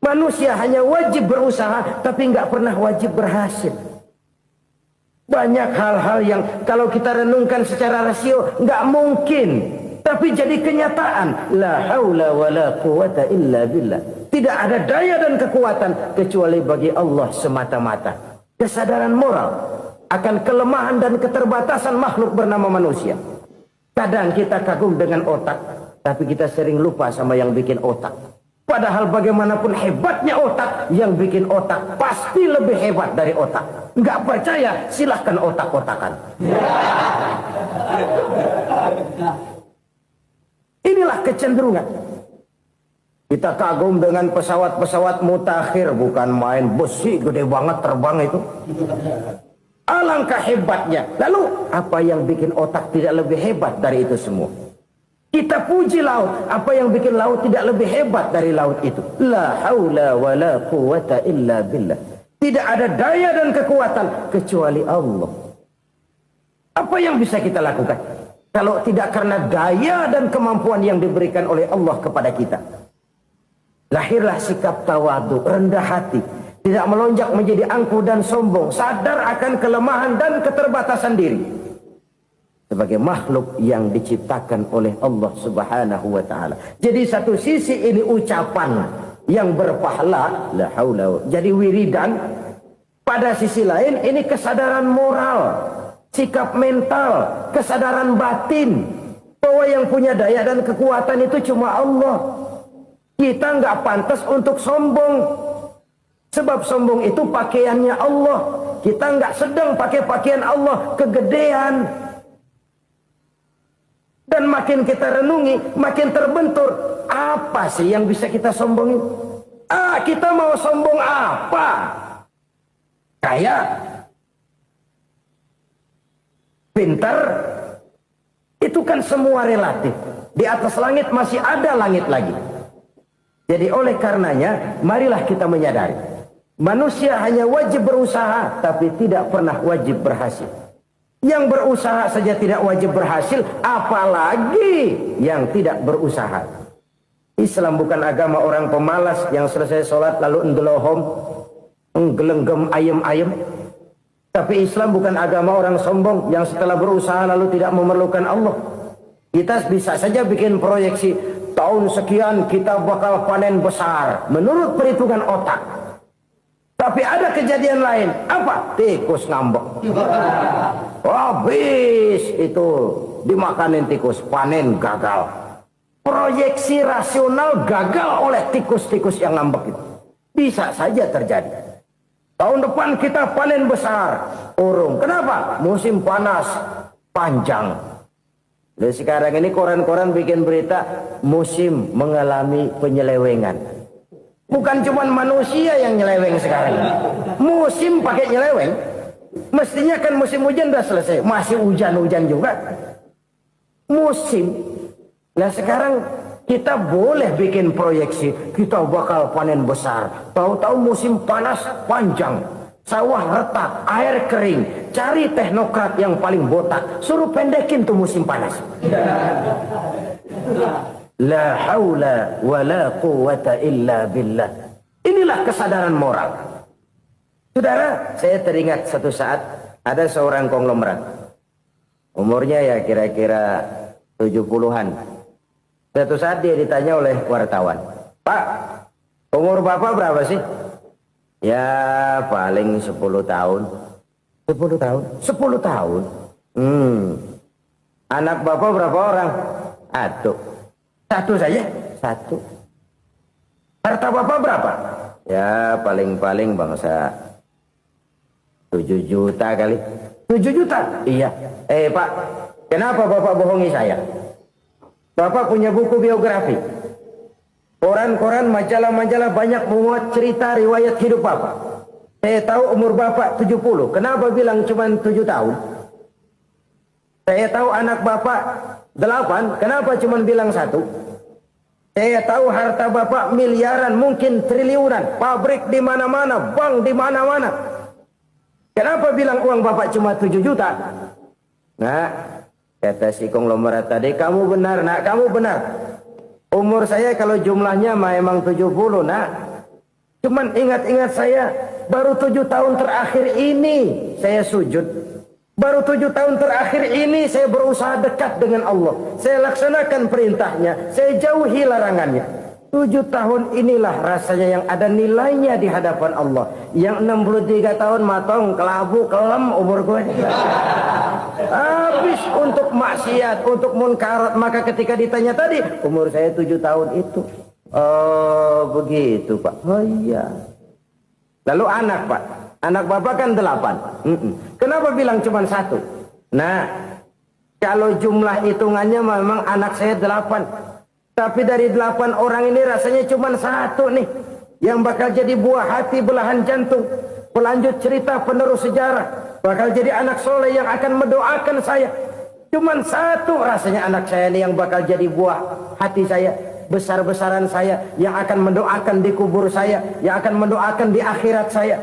Manusia hanya wajib berusaha, tapi nggak pernah wajib berhasil. Banyak hal-hal yang kalau kita renungkan secara rasio nggak mungkin, tapi jadi kenyataan. La haula wala quwata illa billah. Tidak ada daya dan kekuatan kecuali bagi Allah semata-mata. Kesadaran moral akan kelemahan dan keterbatasan makhluk bernama manusia. Kadang kita kagum dengan otak, tapi kita sering lupa sama yang bikin otak. Padahal bagaimanapun hebatnya otak, yang bikin otak pasti lebih hebat dari otak. Nggak percaya, silahkan otak-otakan. Inilah kecenderungan. Kita kagum dengan pesawat-pesawat mutakhir, bukan main besi gede banget terbang itu. Alangkah hebatnya. Lalu apa yang bikin otak tidak lebih hebat dari itu semua? Kita puji laut. Apa yang bikin laut tidak lebih hebat dari laut itu? La haula wa la quwata illa billah. Tidak ada daya dan kekuatan kecuali Allah. Apa yang bisa kita lakukan kalau tidak karena daya dan kemampuan yang diberikan oleh Allah kepada kita? Lahirlah sikap tawadu, rendah hati, tidak melonjak menjadi angkuh dan sombong, sadar akan kelemahan dan keterbatasan diri. Sebagai makhluk yang diciptakan oleh Allah Subhanahu wa ta'ala. Jadi satu sisi ini ucapan yang berpahala, la haula, jadi wiridan. Pada sisi lain ini kesadaran moral, sikap mental, kesadaran batin, bahwa yang punya daya dan kekuatan itu cuma Allah. Kita nggak pantas untuk sombong, sebab sombong itu pakaiannya Allah. Kita nggak sedang pakai pakaian Allah, kegedean. Dan makin kita renungi, makin terbentur. Apa sih yang bisa kita sombongin? Kita mau sombong apa? Kaya? Pintar? Itu kan semua relatif. Di atas langit masih ada langit lagi. Jadi oleh karenanya, marilah kita menyadari. Manusia hanya wajib berusaha, tapi tidak pernah wajib berhasil. Yang berusaha saja tidak wajib berhasil, apalagi yang tidak berusaha. Islam bukan agama orang pemalas yang selesai sholat lalu enggelohom, enggelenggem ayem-ayem. Tapi Islam bukan agama orang sombong yang setelah berusaha lalu tidak memerlukan Allah. Kita bisa saja bikin proyeksi, tahun sekian kita bakal panen besar menurut perhitungan otak. Tapi ada kejadian lain. Apa? Tikus ngambek. Habis itu dimakanin tikus, panen gagal. Proyeksi rasional gagal oleh tikus-tikus yang ngambek itu. Bisa saja terjadi. Tahun depan kita panen besar, urung. Kenapa? Musim panas panjang. Dan sekarang ini koran-koran bikin berita musim mengalami penyelewengan. Bukan cuma manusia yang nyeleweng sekarang. Musim pakai nyeleweng. Mestinya kan musim hujan udah selesai. Masih hujan-hujan juga. Musim. Nah sekarang kita boleh bikin proyeksi. Kita bakal panen besar. Tahu-tahu musim panas panjang. Sawah retak, air kering. Cari teknokrat yang paling botak. Suruh pendekin tuh musim panas. La haula wa la quwata illa billah. Inilah kesadaran moral. Saudara, saya teringat satu saat ada seorang konglomerat. Umurnya ya kira-kira 70-an. Satu saat dia ditanya oleh wartawan, "Pak, umur Bapak berapa sih?" "Ya paling 10 tahun." 10 tahun? 10 tahun? Anak Bapak berapa orang? Satu saja? Satu. Harta Bapak berapa? Ya paling-paling bangsa 7 juta kali. 7 juta? Iya. Pak, kenapa Bapak bohongi saya? Bapak punya buku biografi. Koran-koran, majalah-majalah banyak memuat cerita riwayat hidup Bapak. Saya tahu umur Bapak 70. Kenapa bilang cuma 7 tahun? Saya tahu anak Bapak 8. Kenapa cuma bilang 1? Saya tahu harta Bapak miliaran, mungkin triliunan. Pabrik di mana-mana, bank di mana-mana. Kenapa bilang uang Bapak cuma 7 juta? Nah, kata si konglomerat tadi, "Kamu benar, Nak, kamu benar. Umur saya kalau jumlahnya memang 70, Nak. Cuman ingat-ingat saya, baru 7 tahun terakhir ini saya sujud. Baru 7 tahun terakhir ini saya berusaha dekat dengan Allah. Saya laksanakan perintahnya, saya jauhi larangannya. 7 tahun inilah rasanya yang ada nilainya di hadapan Allah. Yang 63 tahun matong, kelabu, kelem umur gue. Habis untuk maksiat, untuk munkarat. Maka ketika ditanya tadi, umur saya 7 tahun itu. Oh begitu Pak. Oh iya. Lalu anak Pak. Anak Bapak kan 8. Kenapa bilang cuma 1? Nah, kalau jumlah hitungannya memang anak saya 8. Tapi dari 8 orang ini rasanya cuma 1 nih. Yang bakal jadi buah hati, belahan jantung. Pelanjut cerita, penerus sejarah. Bakal jadi anak soleh yang akan mendoakan saya. Cuma 1 rasanya anak saya ini yang bakal jadi buah hati saya. Besar-besaran saya. Yang akan mendoakan di kubur saya. Yang akan mendoakan di akhirat saya.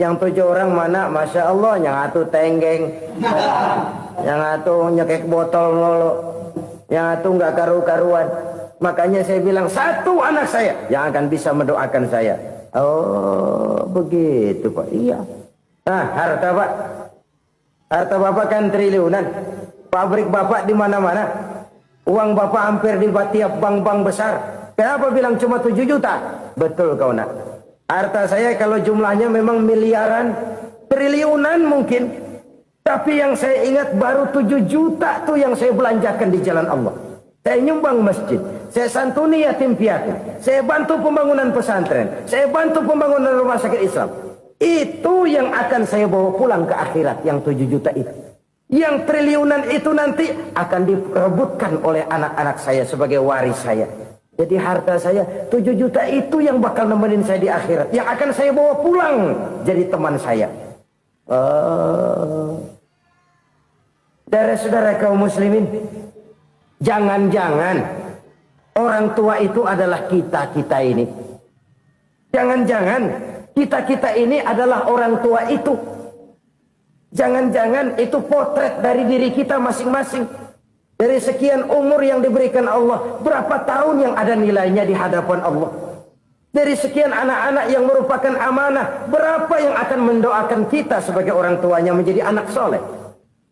Yang 7 orang mana? Masya Allah. Yang 1 tenggeng. Yang 1 nyekek botol lolo. Yang 1 nggak karu-karuan. Makanya saya bilang 1 anak saya yang akan bisa mendoakan saya. Oh begitu Pak. Iya. Nah harta Pak. Harta Bapak kan triliunan. Pabrik Bapak di mana-mana. Uang Bapak hampir di tiap bank-bank besar. Kenapa bilang cuma 7 juta? Betul kau nak. Harta saya kalau jumlahnya memang miliaran, triliunan mungkin. Tapi yang saya ingat baru 7 juta tuh yang saya belanjakan di jalan Allah. Saya nyumbang masjid, saya santuni yatim piatu, saya bantu pembangunan pesantren, saya bantu pembangunan rumah sakit Islam. Itu yang akan saya bawa pulang ke akhirat, yang 7 juta itu. Yang triliunan itu nanti akan diperebutkan oleh anak-anak saya sebagai waris saya. Jadi harta saya 7 juta itu yang bakal nemenin saya di akhirat. Yang akan saya bawa pulang jadi teman saya. Saudara-saudara kaum muslimin, jangan-jangan orang tua itu adalah kita-kita ini. Jangan-jangan kita-kita ini adalah orang tua itu. Jangan-jangan itu potret dari diri kita masing-masing. Dari sekian umur yang diberikan Allah, berapa tahun yang ada nilainya di hadapan Allah. Dari sekian anak-anak yang merupakan amanah, berapa yang akan mendoakan kita sebagai orang tuanya menjadi anak soleh.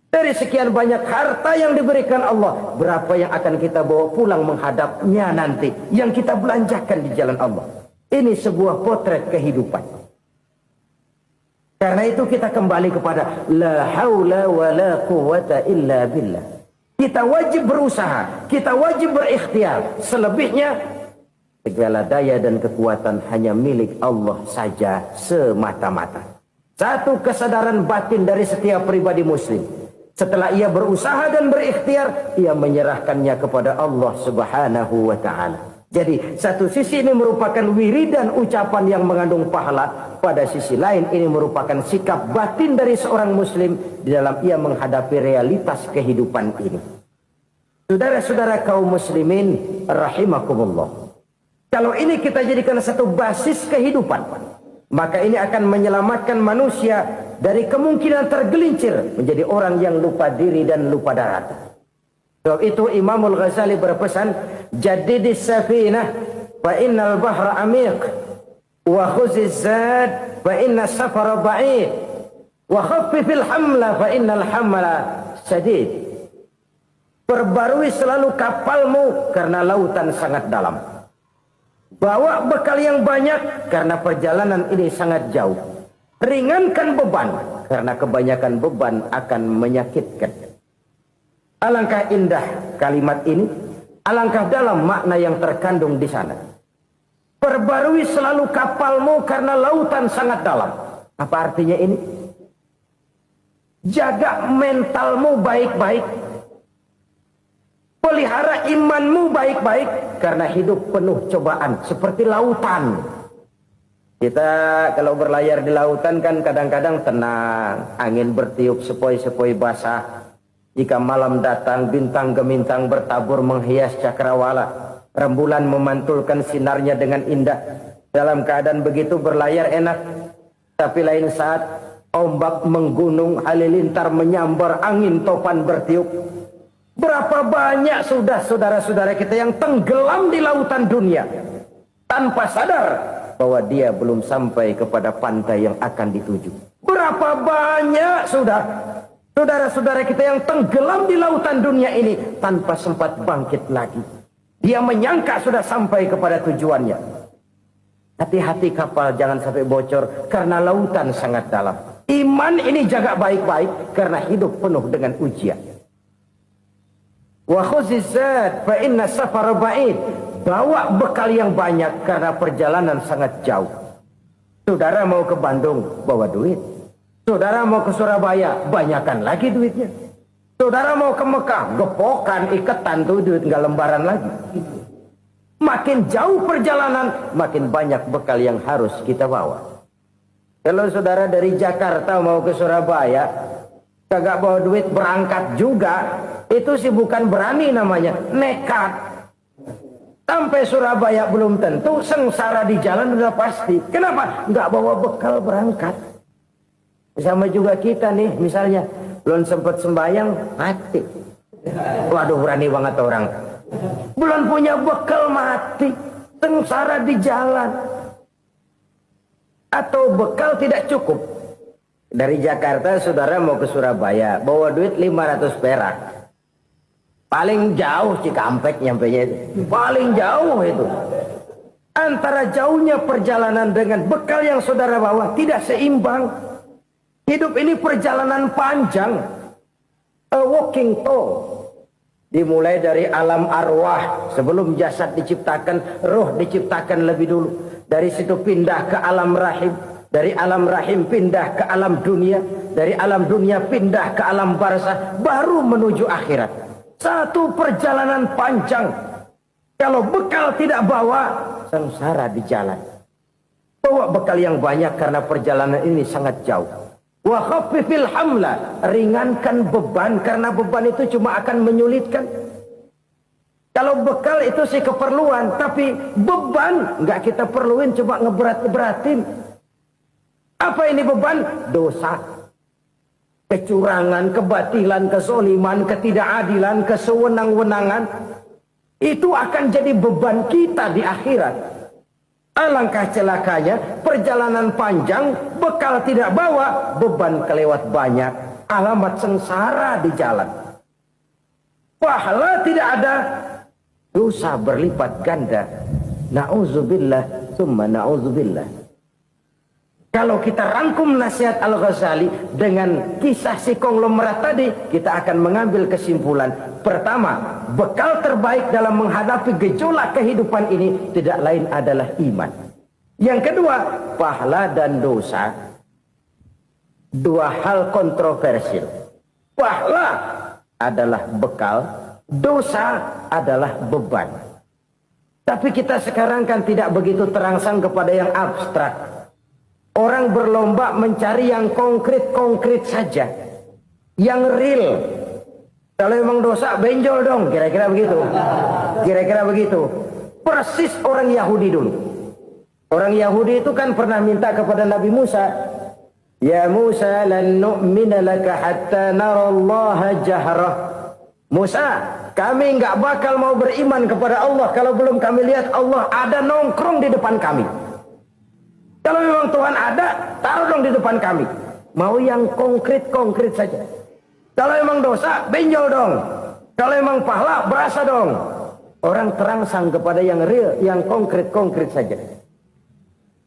Dari sekian banyak harta yang diberikan Allah, berapa yang akan kita bawa pulang menghadapnya nanti, yang kita belanjakan di jalan Allah. Ini sebuah potret kehidupan. Karena itu kita kembali kepada la haula wa la quwata illa billah. Kita wajib berusaha, kita wajib berikhtiar. Selebihnya segala daya dan kekuatan hanya milik Allah saja semata-mata. Satu kesadaran batin dari setiap pribadi muslim. Setelah ia berusaha dan berikhtiar, ia menyerahkannya kepada Allah Subhanahu wa ta'ala. Jadi satu sisi ini merupakan wiridan ucapan yang mengandung pahala. Pada sisi lain ini merupakan sikap batin dari seorang muslim di dalam ia menghadapi realitas kehidupan ini. Saudara-saudara kaum muslimin rahimakumullah. Kalau ini kita jadikan satu basis kehidupan, maka ini akan menyelamatkan manusia dari kemungkinan tergelincir menjadi orang yang lupa diri dan lupa darat. Sebab itu Imamul Ghazali berpesan, jadidis safinah fa innal bahra amiq wa khuziz zad fa inna safara ba'id wa khaffifil hamla fa innal hamla sadid. Perbarui selalu kapalmu karena lautan sangat dalam. Bawa bekal yang banyak karena perjalanan ini sangat jauh. Ringankan beban karena kebanyakan beban akan menyakitkan. Alangkah indah kalimat ini, alangkah dalam makna yang terkandung di sana. Perbarui selalu kapalmu karena lautan sangat dalam. Apa artinya ini? Jaga mentalmu baik-baik. Pelihara imanmu baik-baik karena hidup penuh cobaan seperti lautan. Kita kalau berlayar di lautan kan kadang-kadang tenang, angin bertiup sepoi-sepoi basah. Jika malam datang bintang gemintang bertabur menghias cakrawala, rembulan memantulkan sinarnya dengan indah. Dalam keadaan begitu berlayar enak, tapi lain saat ombak menggunung, halilintar menyambar, angin topan bertiup. Berapa banyak sudah saudara-saudara kita yang tenggelam di lautan dunia tanpa sadar bahwa dia belum sampai kepada pantai yang akan dituju. Berapa banyak sudah saudara-saudara kita yang tenggelam di lautan dunia ini tanpa sempat bangkit lagi. Dia menyangka sudah sampai kepada tujuannya. Hati-hati kapal jangan sampai bocor karena lautan sangat dalam. Iman ini jaga baik-baik karena hidup penuh dengan ujian. Wa khuzizat fa inna safara ba'id. Bawa bekal yang banyak karena perjalanan sangat jauh. Saudara mau ke Bandung, bawa duit. Saudara mau ke Surabaya, banyakkan lagi duitnya. Saudara mau ke Mekah, gepokan, iketan tuh duit nggak lembaran lagi. Makin jauh perjalanan, makin banyak bekal yang harus kita bawa. Kalau saudara dari Jakarta mau ke Surabaya, kagak bawa duit berangkat juga, itu sih bukan berani namanya, nekat. Sampai Surabaya belum tentu, sengsara di jalan udah pasti. Kenapa? Nggak bawa bekal berangkat. Sama juga kita nih, misalnya belum sempat sembahyang, mati. Waduh, berani banget orang. Belum punya bekal, mati. Sengsara di jalan. Atau bekal tidak cukup. Dari Jakarta saudara mau ke Surabaya, bawa duit 500 perak. Paling jauh Cikampek nyampenya itu. Paling jauh itu. Antara jauhnya perjalanan dengan bekal yang saudara bawa tidak seimbang. Hidup ini perjalanan panjang. A walking tour. Dimulai dari alam arwah. Sebelum jasad diciptakan, roh diciptakan lebih dulu. Dari situ pindah ke alam rahim. Dari alam rahim pindah ke alam dunia. Dari alam dunia pindah ke alam barzah. Baru menuju akhirat. Satu perjalanan panjang. Kalau bekal tidak bawa, sengsara di jalan. Bawa bekal yang banyak karena perjalanan ini sangat jauh. Wa khaffifil hamla, ringankan beban karena beban itu cuma akan menyulitkan. Kalau bekal itu sih keperluan, tapi beban nggak kita perluin, cuma ngeberat-beratin. Apa ini beban? Dosa. Kecurangan, kebatilan, kezoliman, ketidakadilan, kesewenang-wenangan. Itu akan jadi beban kita di akhirat. Alangkah celakanya, perjalanan panjang, bekal tidak bawa, beban kelewat banyak. Alamat sengsara di jalan. Pahala tidak ada, dosa berlipat ganda. Na'udzubillah, summa na'udzubillah. Kalau kita rangkum nasihat Al-Ghazali dengan kisah si konglomerat tadi, kita akan mengambil kesimpulan. Pertama, bekal terbaik dalam menghadapi gejolak kehidupan ini tidak lain adalah iman. Yang kedua, pahala dan dosa. Dua hal kontroversial. Pahala adalah bekal, dosa adalah beban. Tapi kita sekarang kan tidak begitu terangsang kepada yang abstrak. Orang berlomba mencari yang konkret-konkret saja. Yang real. Kalau memang dosa, benjol dong. Kira-kira begitu. Kira-kira begitu. Persis orang Yahudi dulu. Orang Yahudi itu kan pernah minta kepada Nabi Musa. Ya Musa, lan nu'mina laka hatta narallaha jahrah. Musa, kami nggak bakal mau beriman kepada Allah kalau belum kami lihat Allah ada nongkrong di depan kami. Kalau memang Tuhan ada, taruh dong di depan kami. Mau yang konkret-konkret saja. Kalau memang dosa, benjol dong. Kalau memang pahala, berasa dong. Orang terangsang kepada yang real, yang konkret-konkret saja.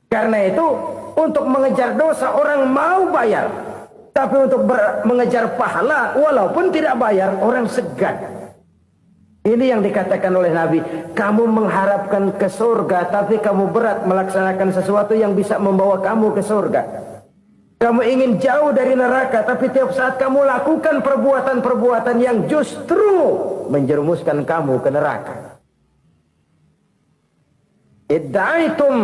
Karena itu, untuk mengejar dosa, orang mau bayar. Tapi untuk mengejar pahala, walaupun tidak bayar, orang segan. Ini yang dikatakan oleh Nabi, kamu mengharapkan ke surga, tapi kamu berat melaksanakan sesuatu yang bisa membawa kamu ke surga. Kamu ingin jauh dari neraka, tapi tiap saat kamu lakukan perbuatan-perbuatan yang justru menjerumuskan kamu ke neraka. Idda'aitum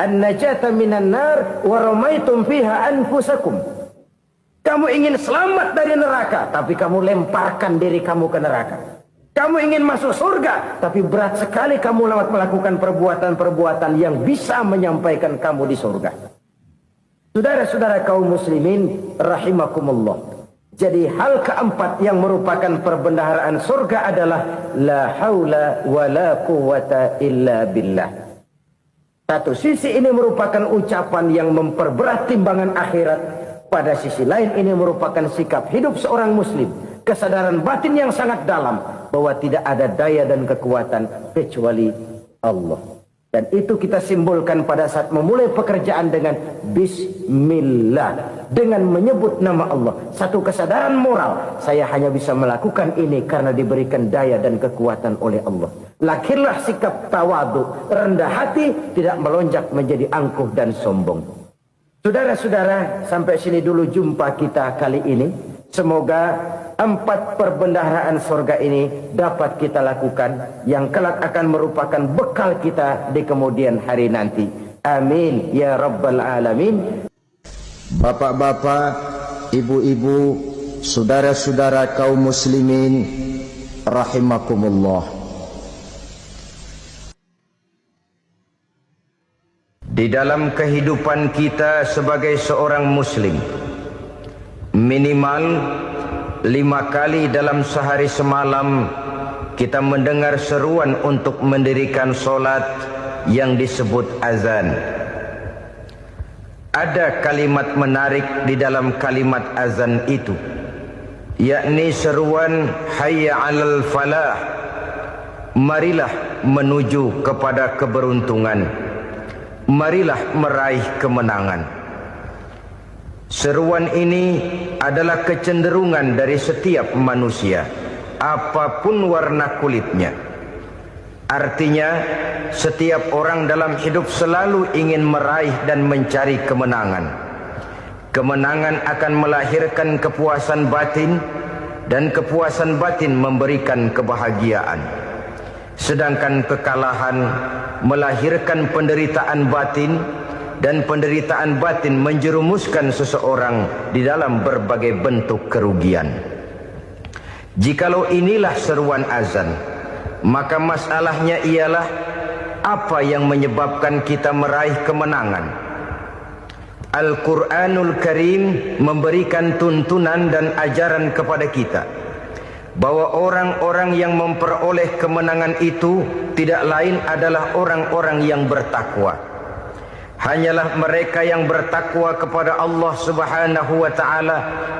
an-najata minan nar wa ramaitum fiha anfusakum. Kamu ingin selamat dari neraka, tapi kamu lemparkan diri kamu ke neraka. Kamu ingin masuk surga, tapi berat sekali kamu melakukan perbuatan-perbuatan yang bisa menyampaikan kamu di surga. Saudara-saudara kaum muslimin, rahimakumullah. Jadi hal keempat yang merupakan perbendaharaan surga adalah la haula wa la quwata illa billah. Satu sisi ini merupakan ucapan yang memperberat timbangan akhirat. Pada sisi lain ini merupakan sikap hidup seorang muslim. Kesadaran batin yang sangat dalam bahwa tidak ada daya dan kekuatan kecuali Allah. Dan itu kita simbolkan pada saat memulai pekerjaan dengan Bismillah. Dengan menyebut nama Allah. Satu kesadaran moral. Saya hanya bisa melakukan ini karena diberikan daya dan kekuatan oleh Allah. Lahirlah sikap tawadu, rendah hati, tidak melonjak menjadi angkuh dan sombong. Saudara-saudara, sampai sini dulu jumpa kita kali ini. Semoga 4 perbendaharaan surga ini dapat kita lakukan, yang kelak akan merupakan bekal kita di kemudian hari nanti. Amin ya rabbal alamin. Bapak-bapak, ibu-ibu, saudara-saudara kaum muslimin rahimakumullah. Di dalam kehidupan kita sebagai seorang muslim, minimal 5 kali dalam sehari semalam kita mendengar seruan untuk mendirikan solat yang disebut azan. Ada kalimat menarik di dalam kalimat azan itu, yakni seruan hayya 'alal falah, marilah menuju kepada keberuntungan, marilah meraih kemenangan. Seruan ini adalah kecenderungan dari setiap manusia, apapun warna kulitnya. Artinya, setiap orang dalam hidup selalu ingin meraih dan mencari kemenangan. Kemenangan akan melahirkan kepuasan batin, dan kepuasan batin memberikan kebahagiaan. Sedangkan kekalahan melahirkan penderitaan batin, dan penderitaan batin menjerumuskan seseorang di dalam berbagai bentuk kerugian. Jikalau inilah seruan azan, maka masalahnya ialah apa yang menyebabkan kita meraih kemenangan. Al-Quranul Karim memberikan tuntunan dan ajaran kepada kita bahwa orang-orang yang memperoleh kemenangan itu tidak lain adalah orang-orang yang bertakwa. Hanyalah mereka yang bertakwa kepada Allah Subhanahu wa ta'ala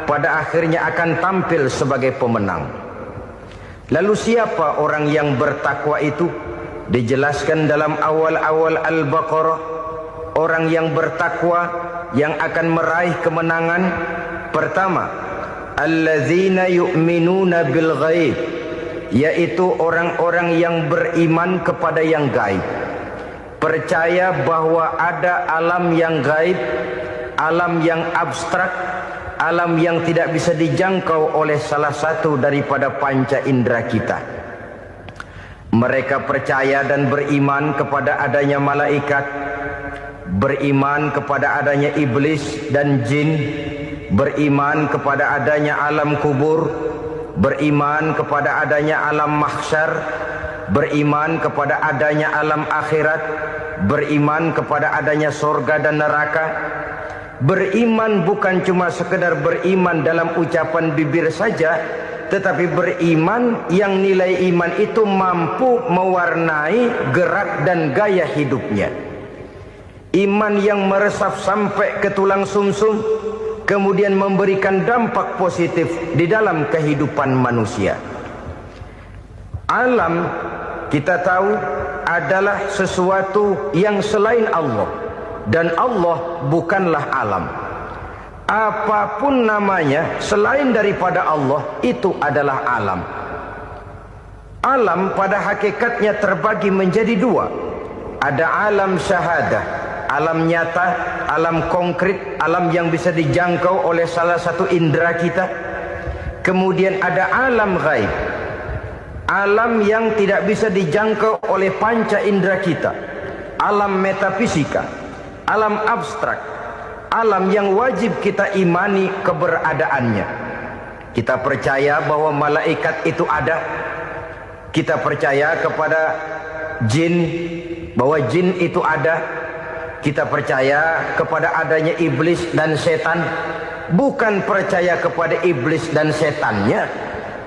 pada akhirnya akan tampil sebagai pemenang. Lalu siapa orang yang bertakwa itu? Dijelaskan dalam awal-awal Al-Baqarah. Orang yang bertakwa yang akan meraih kemenangan, pertama, allazina yu'minuna bil ghaib, yaitu orang-orang yang beriman kepada yang gaib. Percaya bahwa ada alam yang gaib, alam yang abstrak, alam yang tidak bisa dijangkau oleh salah satu daripada panca indera kita. Mereka percaya dan beriman kepada adanya malaikat, beriman kepada adanya iblis dan jin, beriman kepada adanya alam kubur, beriman kepada adanya alam mahsyar, beriman kepada adanya alam akhirat, beriman kepada adanya surga dan neraka. Beriman bukan cuma sekedar beriman dalam ucapan bibir saja, tetapi beriman yang nilai iman itu mampu mewarnai gerak dan gaya hidupnya. Iman yang meresap sampai ke tulang sumsum, kemudian memberikan dampak positif di dalam kehidupan manusia. Alam, kita tahu, adalah sesuatu yang selain Allah, dan Allah bukanlah alam. Apapun namanya selain daripada Allah, itu adalah alam. Alam pada hakikatnya terbagi menjadi 2. Ada alam syahadah, alam nyata, alam konkret, alam yang bisa dijangkau oleh salah satu indera kita. Kemudian ada alam ghaib, alam yang tidak bisa dijangkau oleh panca indera kita, alam metafisika, alam abstrak, alam yang wajib kita imani keberadaannya. Kita percaya bahwa malaikat itu ada, kita percaya kepada jin, bahwa jin itu ada, kita percaya kepada adanya iblis dan setan. Bukan percaya kepada iblis dan setannya,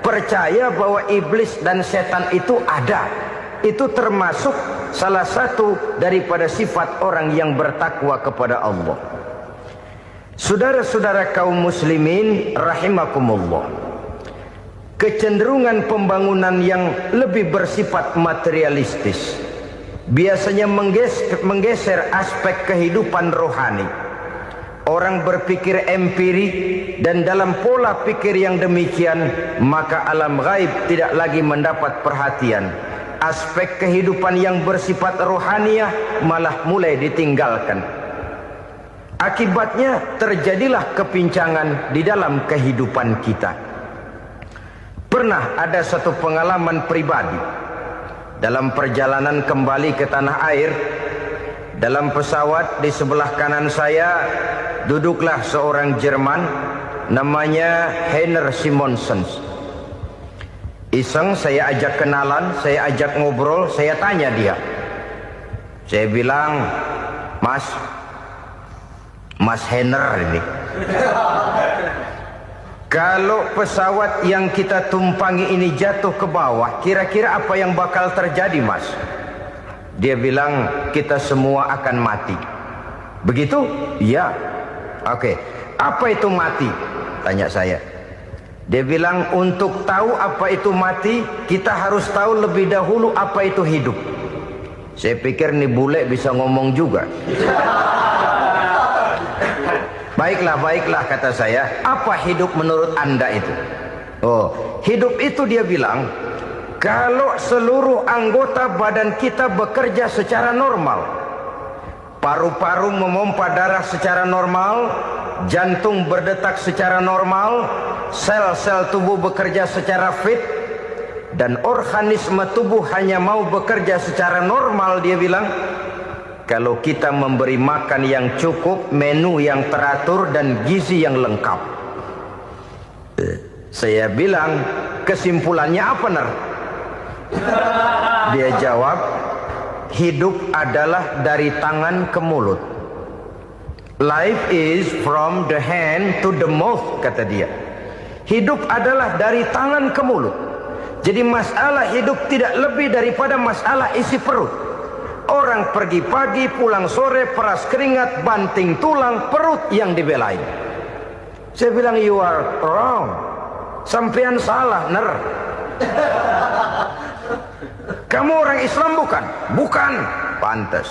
percaya bahwa iblis dan setan itu ada. Itu termasuk salah satu daripada sifat orang yang bertakwa kepada Allah. Saudara-saudara kaum muslimin rahimakumullah, kecenderungan pembangunan yang lebih bersifat materialistis biasanya menggeser aspek kehidupan rohani. Orang berpikir empiri, dan dalam pola pikir yang demikian maka alam gaib tidak lagi mendapat perhatian. Aspek kehidupan yang bersifat rohaniah malah mulai ditinggalkan. Akibatnya terjadilah kepincangan di dalam kehidupan kita. Pernah ada satu pengalaman pribadi dalam perjalanan kembali ke tanah air. Dalam pesawat di sebelah kanan saya duduklah seorang Jerman namanya Heiner Simonsen. Iseng saya ajak kenalan, saya ajak ngobrol, saya tanya dia. Saya bilang, Mas Heiner ini, kalau pesawat yang kita tumpangi ini jatuh ke bawah, kira-kira apa yang bakal terjadi, Mas? Dia bilang, kita semua akan mati. Begitu? Iya. Oke. Apa itu mati? Tanya saya. Dia bilang, untuk tahu apa itu mati, kita harus tahu lebih dahulu apa itu hidup. Saya pikir nih bule bisa ngomong juga. Baiklah kata saya. Apa hidup menurut Anda itu? Oh, hidup itu dia bilang, kalau seluruh anggota badan kita bekerja secara normal, paru-paru memompa darah secara normal, jantung berdetak secara normal, sel-sel tubuh bekerja secara fit, dan organisme tubuh hanya mau bekerja secara normal, dia bilang, kalau kita memberi makan yang cukup, menu yang teratur, dan gizi yang lengkap. Saya bilang, kesimpulannya apa, Ner? Dia jawab, hidup adalah dari tangan ke mulut. Life is from the hand to the mouth, kata dia. Hidup adalah dari tangan ke mulut. Jadi masalah hidup tidak lebih daripada masalah isi perut. Orang pergi pagi, pulang sore, peras keringat, banting tulang, perut yang dibelain. Saya bilang, you are wrong. Sampean salah, Ner. Kamu orang Islam bukan? Bukan. Pantas.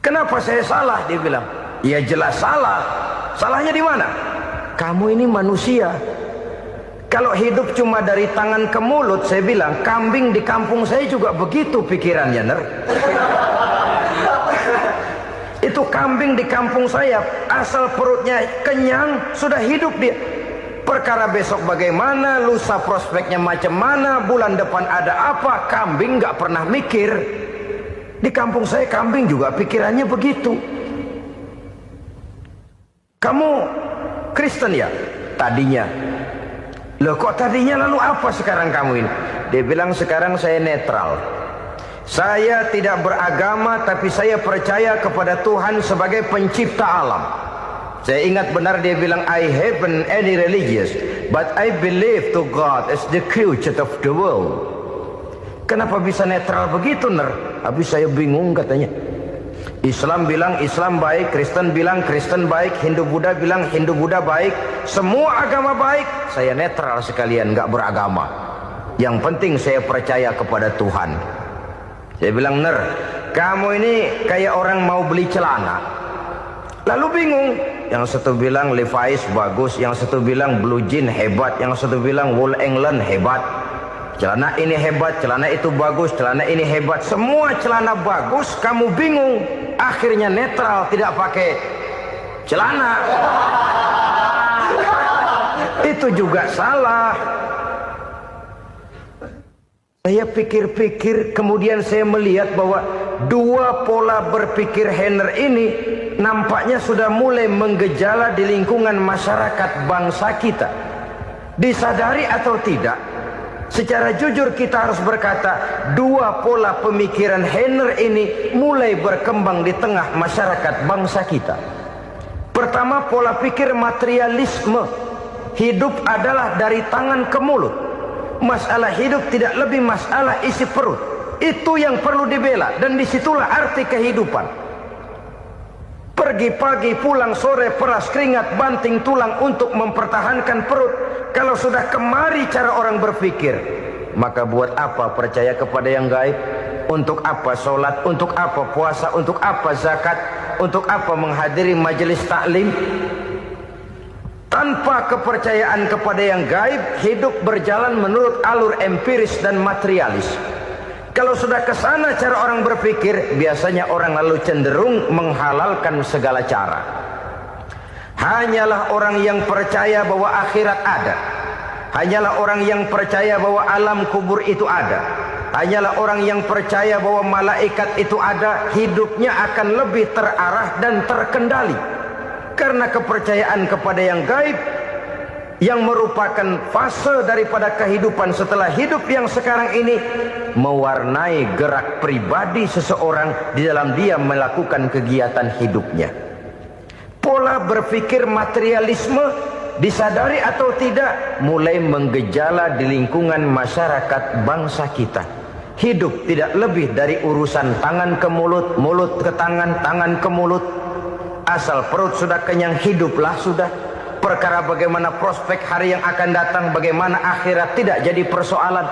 Kenapa saya salah? Dia bilang, ya jelas salah. Salahnya di mana? Kamu ini manusia. Kalau hidup cuma dari tangan ke mulut, saya bilang, kambing di kampung saya juga begitu pikirannya, Ner. Itu kambing di kampung saya, asal perutnya kenyang, sudah hidup dia. Perkara besok bagaimana, lusa prospeknya macam mana, bulan depan ada apa, kambing nggak pernah mikir. Di kampung saya kambing juga pikirannya begitu. Kamu Kristen ya? Tadinya. Loh kok tadinya, lalu apa sekarang kamu ini? Dia bilang, sekarang saya netral. Saya tidak beragama, tapi saya percaya kepada Tuhan sebagai pencipta alam. Saya ingat benar dia bilang, I haven't any religious, but I believe to God as the creator of the world. Kenapa bisa netral begitu, Ner? Habis saya bingung katanya. Islam bilang Islam baik, Kristen bilang Kristen baik, Hindu Buddha bilang Hindu Buddha baik, semua agama baik. Saya netral sekalian, nggak beragama. Yang penting saya percaya kepada Tuhan. Saya bilang, Ner, kamu ini kayak orang mau beli celana, lalu bingung. Yang satu bilang Levi's bagus, yang satu bilang Blue Jean hebat, yang satu bilang Wool England hebat. Celana ini hebat, celana itu bagus, celana ini hebat. Semua celana bagus, kamu bingung. Akhirnya netral, tidak pakai celana. Itu juga salah. Saya pikir-pikir, kemudian saya melihat bahwa dua pola berpikir Heiner ini nampaknya sudah mulai menggejala di lingkungan masyarakat bangsa kita. Disadari atau tidak, secara jujur kita harus berkata, dua pola pemikiran Heiner ini mulai berkembang di tengah masyarakat bangsa kita. Pertama, pola pikir materialisme. Hidup adalah dari tangan ke mulut. Masalah hidup tidak lebih masalah isi perut. Itu yang perlu dibela, dan disitulah arti kehidupan. Pergi pagi, pulang sore, peras keringat, banting tulang untuk mempertahankan perut. Kalau sudah kemari cara orang berpikir, maka buat apa percaya kepada yang gaib? Untuk apa sholat? Untuk apa puasa? Untuk apa zakat? Untuk apa menghadiri majelis taklim? Tanpa kepercayaan kepada yang gaib, hidup berjalan menurut alur empiris dan materialis. Kalau sudah ke sana cara orang berpikir, biasanya orang lalu cenderung menghalalkan segala cara. Hanyalah orang yang percaya bahwa akhirat ada. Hanyalah orang yang percaya bahwa alam kubur itu ada. Hanyalah orang yang percaya bahwa malaikat itu ada, hidupnya akan lebih terarah dan terkendali. Karena kepercayaan kepada yang gaib, yang merupakan fase daripada kehidupan setelah hidup yang sekarang ini, mewarnai gerak pribadi seseorang di dalam dia melakukan kegiatan hidupnya. Pola berpikir materialisme, disadari atau tidak, mulai menggejala di lingkungan masyarakat bangsa kita. Hidup tidak lebih dari urusan tangan ke mulut, mulut ke tangan, tangan ke mulut. Asal perut sudah kenyang, hiduplah sudah. Perkara bagaimana prospek hari yang akan datang, bagaimana akhirat, tidak jadi persoalan.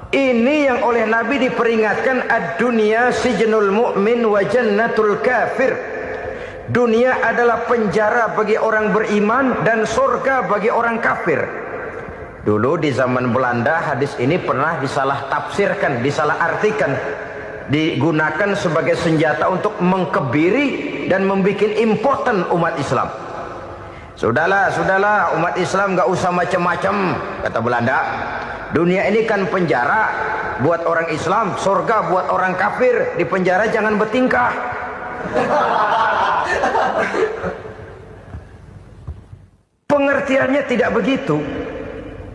Ini yang oleh Nabi diperingatkan, ad-dunya sijnul mu'min wa jannatul kafir. Dunia adalah penjara bagi orang beriman dan surga bagi orang kafir. Dulu di zaman Belanda hadis ini pernah disalah tafsirkan, disalah artikan, digunakan sebagai senjata untuk mengkebiri dan membuat impoten umat Islam. Sudahlah umat Islam gak usah macam-macam, kata Belanda. Dunia ini kan penjara buat orang Islam, surga buat orang kafir. Di penjara jangan bertingkah. Pengertiannya tidak begitu.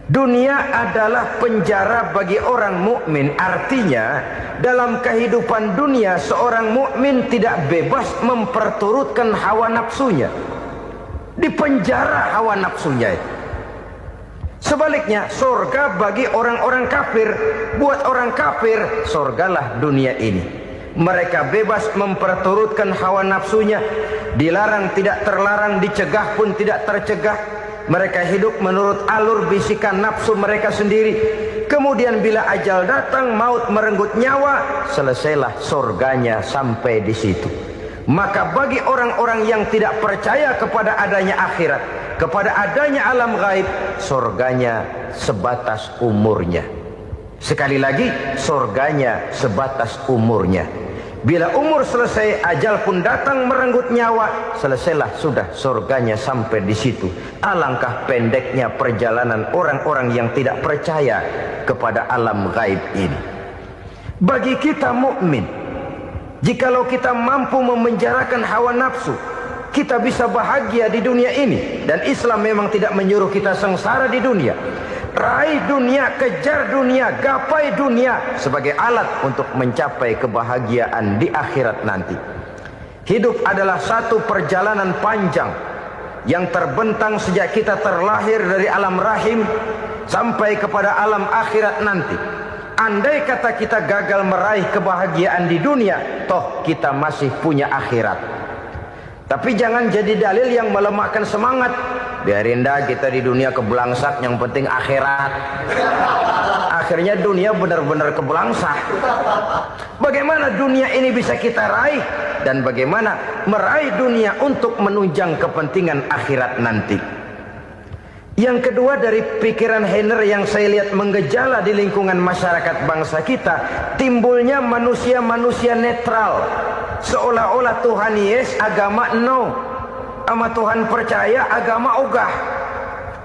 Dunia adalah penjara bagi orang mukmin. Artinya dalam kehidupan dunia seorang mukmin tidak bebas memperturutkan hawa nafsunya. Di penjara hawa nafsunya. Sebaliknya surga bagi orang-orang kafir. Buat orang kafir surgalah dunia ini. Mereka bebas memperturutkan hawa nafsunya. Dilarang tidak terlarang, dicegah pun tidak tercegah. Mereka hidup menurut alur bisikan nafsu mereka sendiri. Kemudian bila ajal datang, maut merenggut nyawa, selesailah surganya sampai di situ. Maka bagi orang-orang yang tidak percaya kepada adanya akhirat, kepada adanya alam gaib, surganya sebatas umurnya. Sekali lagi, surganya sebatas umurnya. Bila umur selesai, ajal pun datang merenggut nyawa, selesailah sudah surganya sampai di situ. Alangkah pendeknya perjalanan orang-orang yang tidak percaya kepada alam gaib ini. Bagi kita mukmin, jikalau kita mampu memenjarakan hawa nafsu, kita bisa bahagia di dunia ini. Dan Islam memang tidak menyuruh kita sengsara di dunia. Raih dunia, kejar dunia, gapai dunia sebagai alat untuk mencapai kebahagiaan di akhirat nanti. Hidup adalah satu perjalanan panjang yang terbentang sejak kita terlahir dari alam rahim sampai kepada alam akhirat nanti. Andai kata kita gagal meraih kebahagiaan di dunia, toh kita masih punya akhirat. Tapi jangan jadi dalil yang melemahkan semangat. Biarin dah kita di dunia kebelangsak, yang penting akhirat. Akhirnya dunia benar-benar kebelangsak. Bagaimana dunia ini bisa kita raih, dan bagaimana meraih dunia untuk menunjang kepentingan akhirat nanti. Yang kedua, dari pikiran Heiner yang saya lihat menggejala di lingkungan masyarakat bangsa kita, timbulnya manusia-manusia netral. Seolah-olah Tuhan yes, agama no. Sama Tuhan percaya, agama ogah.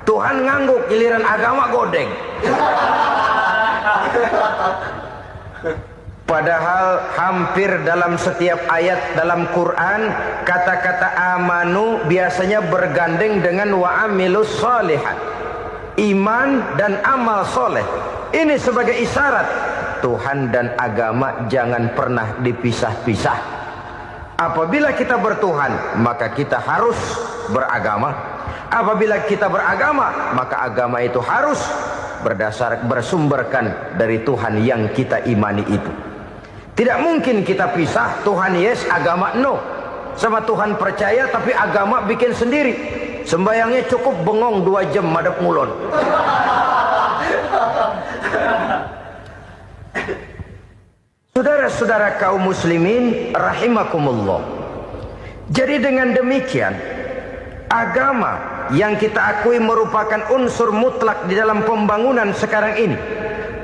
Tuhan ngangguk, giliran agama godeng. Padahal hampir dalam setiap ayat dalam Quran, kata-kata amanu biasanya bergandeng dengan wa amilus sholihat. Iman dan amal soleh. Ini sebagai isyarat Tuhan dan agama jangan pernah dipisah-pisah. Apabila kita bertuhan, maka kita harus beragama. Apabila kita beragama, maka agama itu harus bersumberkan dari Tuhan yang kita imani itu. Tidak mungkin kita pisah Tuhan yes, agama no. Sama Tuhan percaya tapi agama bikin sendiri. Sembayangnya cukup bengong 2 jam madep ngulon. Saudara-saudara kaum muslimin rahimakumullah. Jadi dengan demikian, agama yang kita akui merupakan unsur mutlak di dalam pembangunan sekarang ini,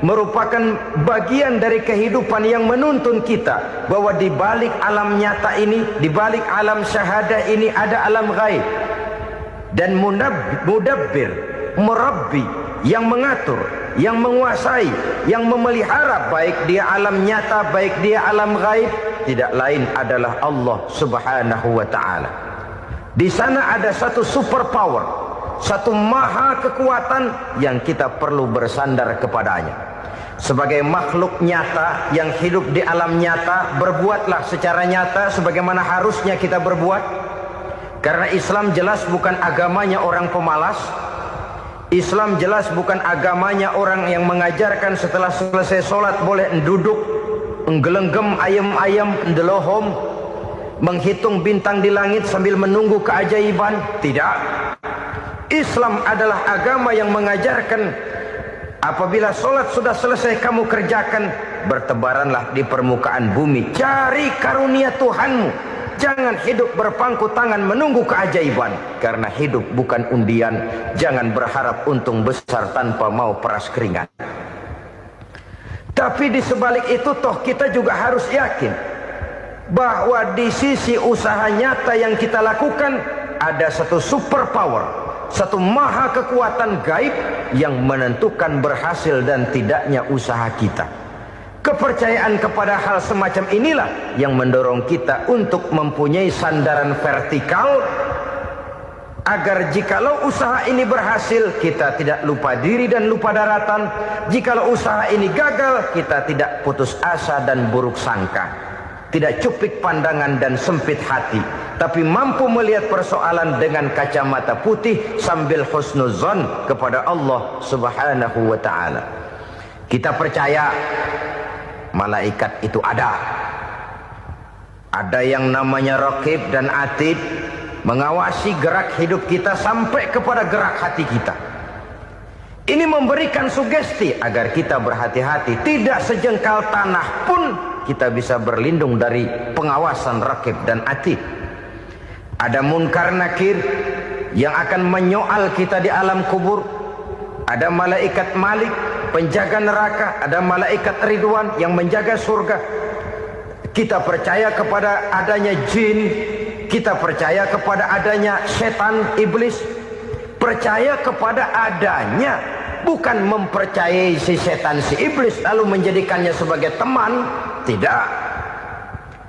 merupakan bagian dari kehidupan yang menuntun kita bahwa di balik alam nyata ini, di balik alam syahadah ini ada alam gaib. Dan mudabbir, murabbi, yang mengatur, yang menguasai, yang memelihara baik dia alam nyata, baik dia alam gaib, tidak lain adalah Allah Subhanahu wa ta'ala. Di sana ada satu super power, satu maha kekuatan yang kita perlu bersandar kepadanya. Sebagai makhluk nyata yang hidup di alam nyata, berbuatlah secara nyata sebagaimana harusnya kita berbuat. Karena Islam jelas bukan agamanya orang pemalas. Islam jelas bukan agamanya orang yang mengajarkan setelah selesai sholat boleh duduk, nggelenggem ayam-ayam, ndelohom, menghitung bintang di langit sambil menunggu keajaiban. Tidak. Islam adalah agama yang mengajarkan apabila sholat sudah selesai kamu kerjakan, bertebaranlah di permukaan bumi, cari karunia Tuhanmu. Jangan hidup berpangku tangan menunggu keajaiban. Karena hidup bukan undian. Jangan berharap untung besar tanpa mau peras keringat. Tapi di sebalik itu toh kita juga harus yakin bahwa di sisi usaha nyata yang kita lakukan ada satu super power, satu maha kekuatan gaib yang menentukan berhasil dan tidaknya usaha kita. Kepercayaan kepada hal semacam inilah yang mendorong kita untuk mempunyai sandaran vertikal, agar jikalau usaha ini berhasil kita tidak lupa diri dan lupa daratan. Jikalau usaha ini gagal kita tidak putus asa dan buruk sangka, tidak cupik pandangan dan sempit hati, tapi mampu melihat persoalan dengan kacamata putih sambil husnuzon kepada Allah Subhanahu wa ta'ala. Kita percaya malaikat itu ada. Ada yang namanya raqib dan atid, mengawasi gerak hidup kita sampai kepada gerak hati kita. Ini memberikan sugesti agar kita berhati-hati. Tidak sejengkal tanah pun kita bisa berlindung dari pengawasan raqib dan atid. Ada munkar nakir yang akan menyoal kita di alam kubur. Ada malaikat Malik, penjaga neraka. Ada malaikat Ridwan yang menjaga surga. Kita percaya kepada adanya jin. Kita percaya kepada adanya setan, iblis. Percaya kepada adanya, bukan mempercayai si setan, si iblis lalu menjadikannya sebagai teman. Tidak.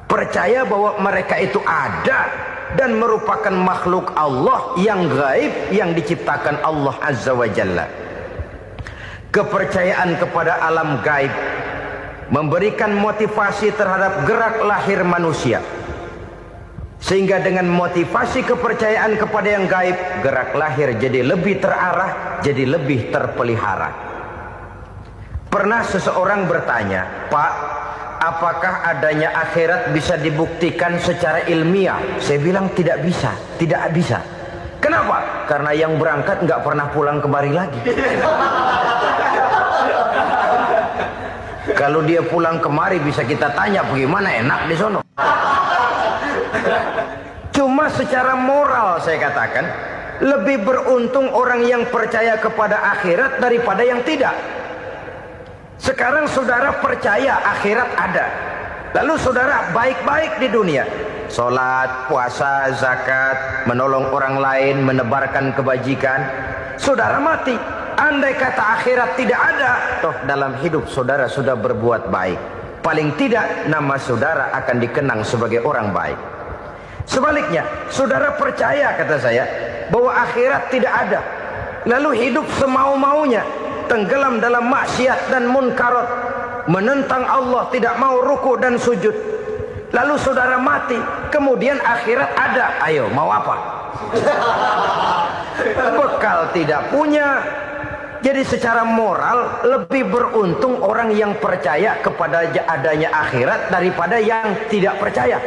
Percaya bahwa mereka itu ada dan merupakan makhluk Allah yang gaib, yang diciptakan Allah Azza wa Jalla. Kepercayaan kepada alam gaib memberikan motivasi terhadap gerak lahir manusia, sehingga dengan motivasi kepercayaan kepada yang gaib, gerak lahir jadi lebih terarah, jadi lebih terpelihara. Pernah seseorang bertanya, "Pak, apakah adanya akhirat bisa dibuktikan secara ilmiah?" Saya bilang tidak bisa, tidak bisa. Kenapa? Karena yang berangkat nggak pernah pulang kemari lagi. Kalau dia pulang kemari bisa kita tanya bagaimana enak di sono. Cuma secara moral saya katakan, lebih beruntung orang yang percaya kepada akhirat daripada yang tidak. Sekarang saudara percaya akhirat ada, lalu saudara baik-baik di dunia, sholat, puasa, zakat, menolong orang lain, menebarkan kebajikan. Saudara mati, andai kata akhirat tidak ada, toh dalam hidup saudara sudah berbuat baik. Paling tidak nama saudara akan dikenang sebagai orang baik. Sebaliknya, saudara percaya, kata saya, bahwa akhirat tidak ada, lalu hidup semau-maunya, tenggelam dalam maksiat dan munkarat, menentang Allah, tidak mau ruku dan sujud. Lalu saudara mati, kemudian akhirat ada. Ayo, mau apa? Bekal tidak punya, Jadi secara moral lebih beruntung orang yang percaya kepada adanya akhirat daripada yang tidak percaya.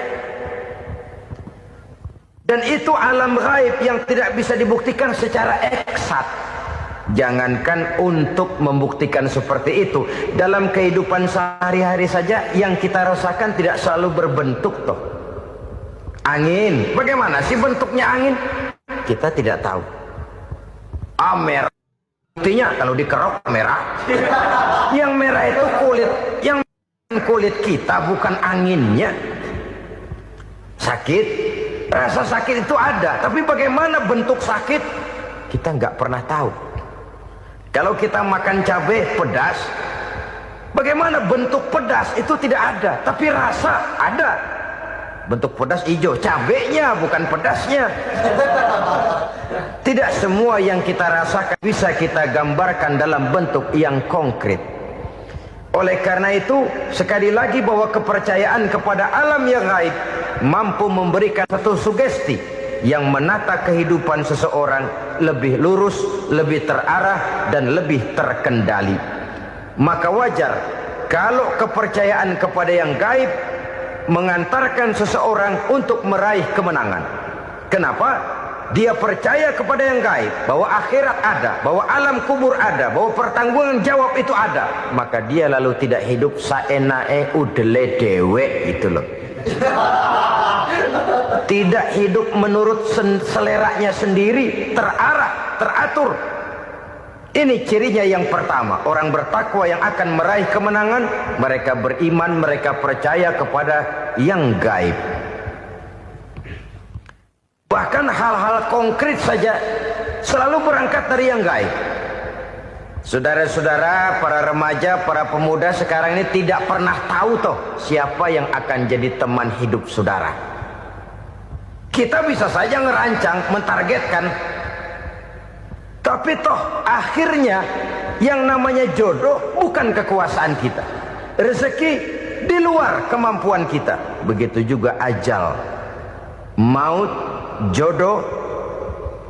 Dan itu alam gaib yang tidak bisa dibuktikan secara eksat. Jangankan untuk membuktikan seperti itu, dalam kehidupan sehari-hari saja yang kita rasakan tidak selalu berbentuk toh. Angin, bagaimana sih bentuknya angin? Kita tidak tahu. Merah. Buktinya kalau dikerok merah. Yang merah itu kulit, yang kulit kita bukan anginnya. Sakit, rasa sakit itu ada, tapi bagaimana bentuk sakit kita nggak pernah tahu. Kalau kita makan cabai pedas, bagaimana bentuk pedas itu tidak ada, tapi rasa ada. Bentuk pedas hijau, cabenya bukan pedasnya. Tidak semua yang kita rasakan bisa kita gambarkan dalam bentuk yang konkret. Oleh karena itu, sekali lagi bahwa kepercayaan kepada alam yang gaib mampu memberikan satu sugesti yang menata kehidupan seseorang lebih lurus, lebih terarah, dan lebih terkendali. Maka wajar kalau kepercayaan kepada yang gaib mengantarkan seseorang untuk meraih kemenangan. Kenapa? Dia percaya kepada yang gaib, bahwa akhirat ada, bahwa alam kubur ada, bahwa pertanggungan jawab itu ada. Maka dia lalu tidak hidup saenae udele dewe itu loh. Tidak hidup menurut seleranya sendiri, terarah, teratur. Ini cirinya yang pertama. Orang bertakwa yang akan meraih kemenangan, mereka beriman, mereka percaya kepada yang gaib. Bahkan hal-hal konkret saja selalu berangkat dari yang gaib. Saudara-saudara, para remaja, para pemuda sekarang ini tidak pernah tahu toh siapa yang akan jadi teman hidup saudara. Kita bisa saja ngerancang, mentargetkan, tapi toh akhirnya yang namanya jodoh bukan kekuasaan kita. Rezeki di luar kemampuan kita. Begitu juga ajal. Maut, jodoh,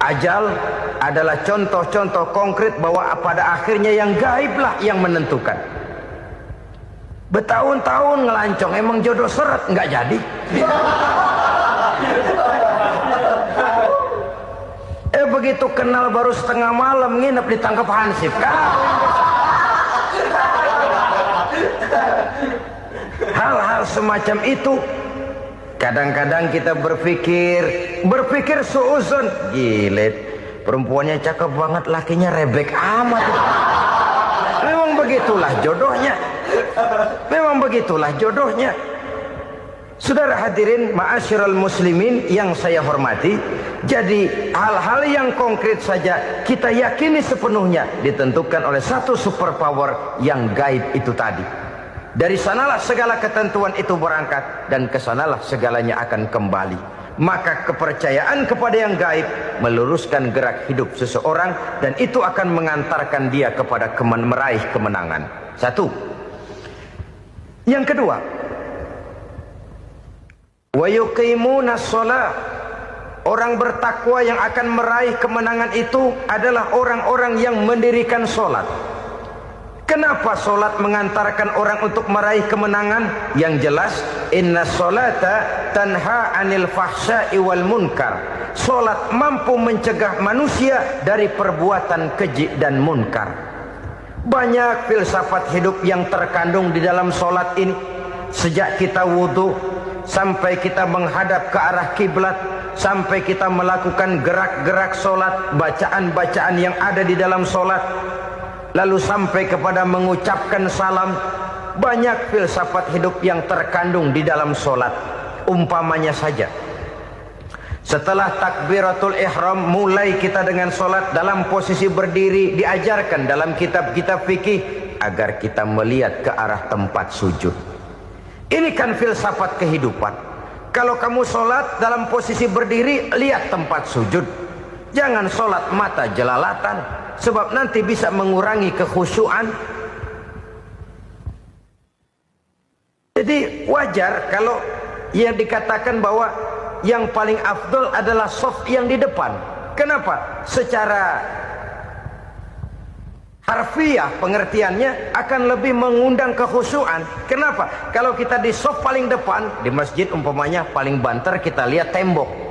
ajal adalah contoh-contoh konkret bahwa pada akhirnya yang gaiblah yang menentukan. Bertahun-tahun ngelancong, emang jodoh seret, nggak jadi. Begitu kenal baru setengah malam nginep ditangkap hansip kan. Hal-hal semacam itu kadang-kadang kita berpikir suuzon, gile, perempuannya cakep banget, lakinya rebek amat. Memang begitulah jodohnya. Memang begitulah jodohnya. Saudara hadirin ma'asyiral muslimin yang saya hormati, jadi hal-hal yang konkret saja kita yakini sepenuhnya ditentukan oleh satu superpower yang gaib itu tadi. Dari sanalah segala ketentuan itu berangkat dan kesanalah segalanya akan kembali. Maka kepercayaan kepada yang gaib meluruskan gerak hidup seseorang dan itu akan mengantarkan dia kepada meraih kemenangan. Satu. Yang kedua, wa yuqimuna shalah. Orang bertakwa yang akan meraih kemenangan itu adalah orang-orang yang mendirikan sholat. Kenapa sholat mengantarkan orang untuk meraih kemenangan? Yang jelas, inna sholata tanha anil fahsya'i wal munkar. Sholat mampu mencegah manusia dari perbuatan keji dan munkar. Banyak filsafat hidup yang terkandung di dalam sholat ini. Sejak kita wudhu sampai kita menghadap ke arah kiblat, sampai kita melakukan gerak-gerak sholat, bacaan-bacaan yang ada di dalam sholat, lalu sampai kepada mengucapkan salam. Banyak filsafat hidup yang terkandung di dalam sholat. Umpamanya saja, setelah takbiratul ihram, mulai kita dengan sholat dalam posisi berdiri. Diajarkan dalam kitab-kitab fikih agar kita melihat ke arah tempat sujud. Ini kan filsafat kehidupan. Kalau kamu sholat dalam posisi berdiri, lihat tempat sujud. Jangan sholat mata jelalatan, sebab nanti bisa mengurangi kekhusyuan. Jadi wajar kalau yang dikatakan bahwa yang paling afdol adalah shaf yang di depan. Kenapa? Secara harfiah pengertiannya akan lebih mengundang kekhusyuan. Kenapa? Kalau kita di soft paling depan di masjid umpamanya paling banter kita lihat tembok.